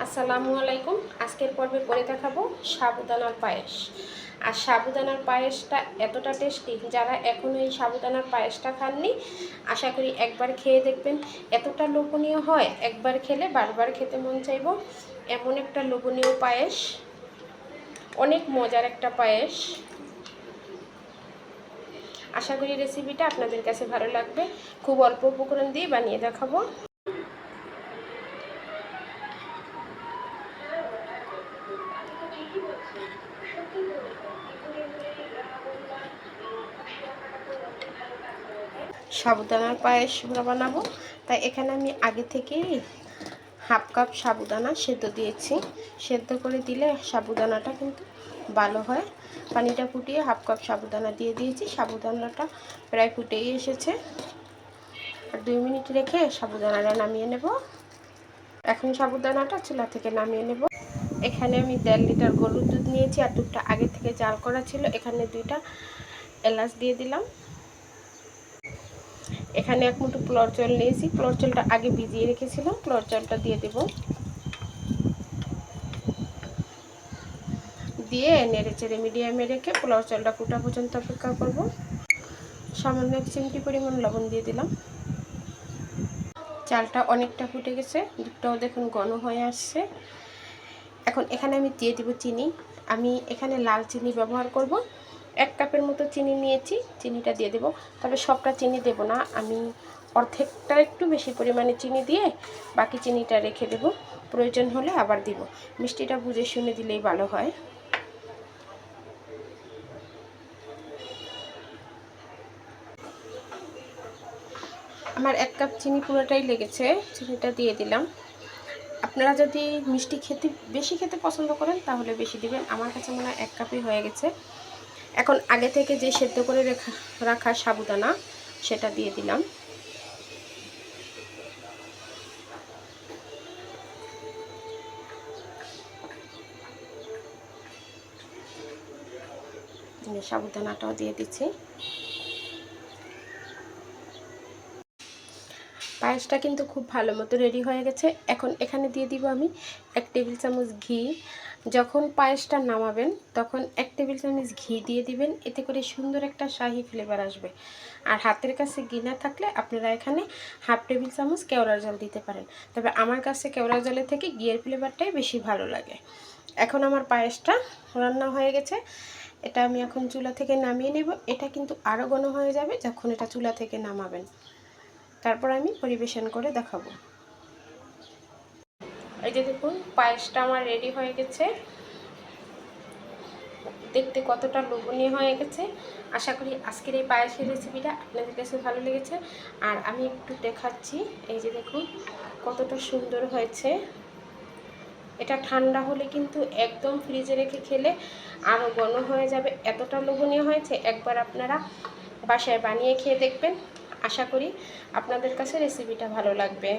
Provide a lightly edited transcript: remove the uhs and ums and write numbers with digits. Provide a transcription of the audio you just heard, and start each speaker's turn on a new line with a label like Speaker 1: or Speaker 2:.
Speaker 1: আসসালামু আলাইকুম। আজকের পর্বে করে দেখাবো সাবুদানার পায়েস। আর সাবুদানার পায়েসটা এতটা টেস্টি, যারা এখনও এই সাবুদানার পায়েসটা খাননি আশা করি একবার খেয়ে দেখবেন। এতটা লোভনীয় হয়, একবার খেলে বারবার খেতে মন চাইব। এমন একটা লোভনীয় পায়েস, অনেক মজার একটা পায়েস। আশা করি রেসিপিটা আপনাদের কাছে ভালো লাগবে। খুব অল্প উপকরণ দিয়ে বানিয়ে দেখাবো। সাবুদানার পায়েস বানাবো, তাই এখানে আমি আগে থেকেই হাফ কাপ সাবুদানা সেদ্ধ দিয়েছি। সেদ্ধ করে দিলে সাবুদানাটা কিন্তু ভালো হয়। পানিটা ফুটিয়ে হাফ কাপ সাবুদানা দিয়ে দিয়েছি। সাবুদানাটা প্রায় ফুটেই এসেছে। আর 2 মিনিট রেখে সাবুদানাটা নামিয়ে নেব। এখন সাবুদানাটা চুলা থেকে নামিয়ে নেব। এখানে আমি 1.5 লিটার গরুর দুধ নিয়েছি, আর দুধটা আগে থেকে জাল করা ছিল। এখানে 2টা এলাচ দিয়ে দিলাম। এখানে 1 মুঠো পোলাও চাল নিয়েছি। পোলাও চালটা আগে ভিজিয়ে রেখেছিলাম। পোলাও চালটা দিয়ে দেব। দিয়ে নেড়ে চেড়ে মিডিয়ামে রেখে পোলাও চালটা ফুটা পর্যন্ত অপেক্ষা করব। সামান্য 1 চিমটি পরিমাণ লবণ দিয়ে দিলাম। চালটা অনেকটা ফুটে গেছে, দুধটাও দেখুন ঘন হয়ে আসছে। এখন এখানে আমি দিয়ে দেব চিনি। আমি এখানে লাল চিনি ব্যবহার করব। 1 কাপের মতো চিনি নিয়েছি, চিনিটা দিয়ে দেব। তবে সবটা চিনি দেব না, আমি অর্ধেকটা একটু বেশি পরিমাণে চিনি দিয়ে বাকি চিনিটা রেখে দেব। প্রয়োজন হলে আবার দিব। মিষ্টিটা বুঝে শুনে দিলেই ভালো হয়। আমার 1 কাপ চিনি পুরোটাই লেগেছে, চিনিটা দিয়ে দিলাম। আপনারা যদি মিষ্টি বেশি খেতে পছন্দ করেন তাহলে বেশি দিবেন। আমার কাছে মনে হয় 1 কাপই হয়ে গেছে। এখন আগে থেকে যে সেদ্ধ করে রাখা সাবুদানা সেটা দিয়ে দিলাম। সাবুদানাটাও দিয়ে দিচ্ছি। পায়েসটা কিন্তু খুব ভালো মতো রেডি হয়ে গেছে। এখন এখানে দিয়ে দিব আমি 1 টেবিল চামচ ঘি। যখন পায়েসটা নামাবেন তখন 1 টেবিল চামচ ঘি দিয়ে দিবেন, এতে করে সুন্দর একটা শাহি ফ্লেভার আসবে। আর হাতের কাছে ঘি না থাকলে আপনারা এখানে হাফ টেবিল চামচ কেওড়ার জল দিতে পারেন। তবে আমার কাছে কেওড়ার জলের থেকে ঘিয়ের ফ্লেভারটাই বেশি ভালো লাগে। এখন আমার পায়েসটা রান্না হয়ে গেছে। এটা আমি এখন চুলা থেকে নামিয়ে নেব। এটা কিন্তু আরও ঘন হয়ে যাবে যখন এটা চুলা থেকে নামাবেন। তারপর আমি পরিবেশন করে দেখাবো। এই যে দেখুন পায়েসটা আমার রেডি হয়ে গেছে। দেখতে কতটা লোভনীয় হয়ে গেছে। আশা করি আজকের এই পায়েসের রেসিপিটা আপনাদের কাছে ভালো লেগেছে। আর আমি একটু দেখাচ্ছি, এই যে দেখুন কতটা সুন্দর হয়েছে। এটা ঠান্ডা হলে কিন্তু একদম ফ্রিজে রেখে খেলে আরও ঘন হয়ে যাবে, এতটা লোভনীয় হয়েছে। একবার আপনারা বাসায় বানিয়ে খেয়ে দেখবেন। আশা করি আপনাদের কাছে রেসিপিটা ভালো লাগবে।